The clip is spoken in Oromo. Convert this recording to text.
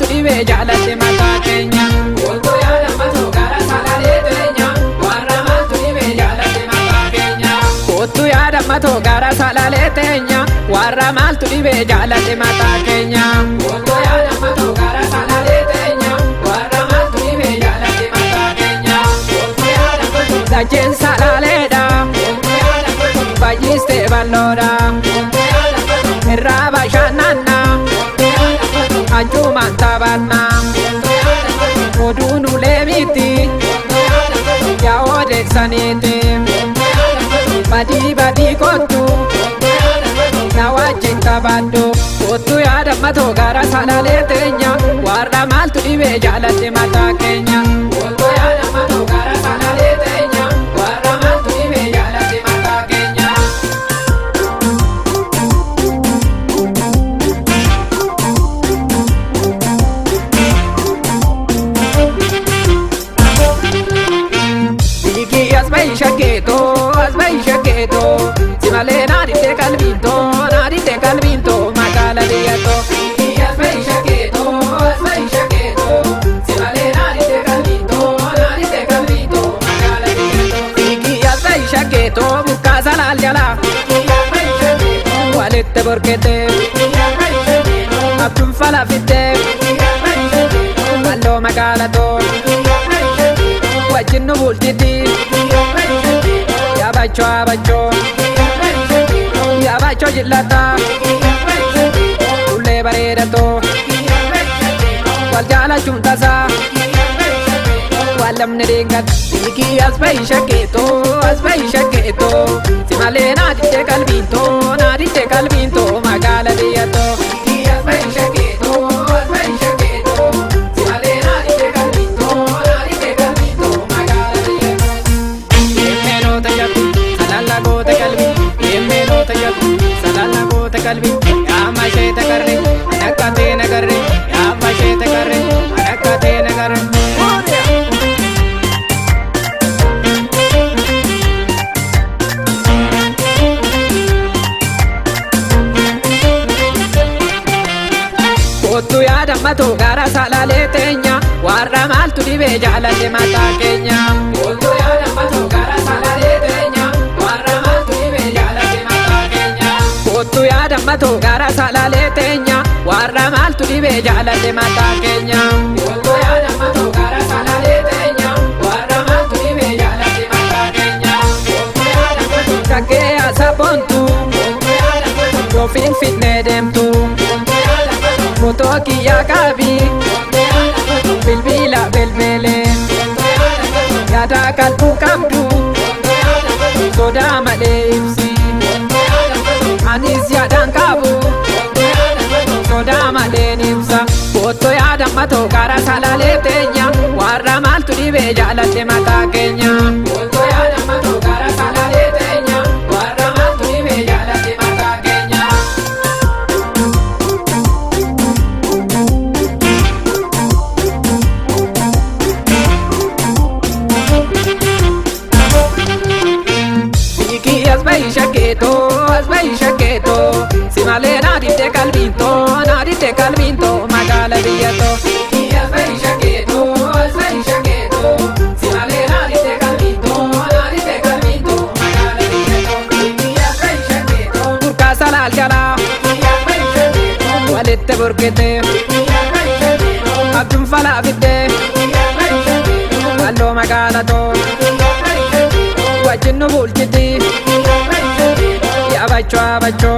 maaltu dhibee jaalate mataa keenya. Otoo yaada matoo gara salaalee teenya warra maaltu dhibee jaalate mataa keenya. Otoo yaada matoo gara salaalee teenya warra maaltu dhibee jaalate mataa keenya. Otoo yaada matoo gara salaalee teenya warra maaltu dhibee jaalate mataa keenya. Otoo yaada matoo dacheen salaaleedha. Otoo yaada matoo baay'istee bal'oodha. Otoo yaada matoo irraa bashannanna. Anjumaan taphanna oduun ulee miti yaa odeessaniiti badii kottu na wajjin taphadhu. Kottu yaada matoo gara salaalee teenya warra maaltu dhibee jaalate mataa keenya. Kottu yaada matoo gara salaalee teenya warra maaltu dhibee jaalate mataa keenya. Asbai shaketo simale naadite kalbinto magala deyato. Asbai shaketo simale naadite kalbinto magala deyato. Asbai shaketo bukka salal jala walitte borkete abdun falafitte ballo magala to wajjin nu bultiti. Yabacho jillata ulee bareedato wal jaalachuun tasaa wal lamne deeggata. Hiikii asbai shakeeto simalee naadite kalbiinto magaala deeyyato. Hiikii asbai shakeeto simalee naadite kalbiinto magaala deeyyato. Yemmeenoota jabbi salala goota qalbii yaama ishee takarre anakkatee nagarre yaama ishee takarre anakkatee nagarre. Kottu yaada matoo gara salaalee teenya warra maaltu dhibee jaalate mataa keenya. Kottu yaada matoo gara salaalee teenya warra maaltu dhibee jaalate mataa keenya. Kottu yaada matoo gara salaalee teenya warra maaltu dhibee jaalate mataa keenya. Kottu yaada matoo gara salaalee teenya warra maaltu dhibee jaalate mataa keenya. Kottu yaada matoo shaggee asabontu yoo finfinnee deemtu. Kotoo kiyyaa qaabii bilbila belbelee yaada qalbuu qabdu sodaa malee ibsi. Anis yaadaan qabu sodaa malee ibsa. Kotoo yaada matoo gara salaalee teenya warra maaltu dhibee jaalate mataa keenya. Kotoo yaada matoo gara salaalee teenya warra maaltu dhibee jaalate mataa keenya. Asbai shaketo simale naadite kalbinto magala deeyyato. Asbai shaketo simale naadite kalbinto magala deeyyato. Asbai shaketo burka salal jala walitte borkete abdun falafidde ballo magala to wajjin nu bulchiti. Yabacho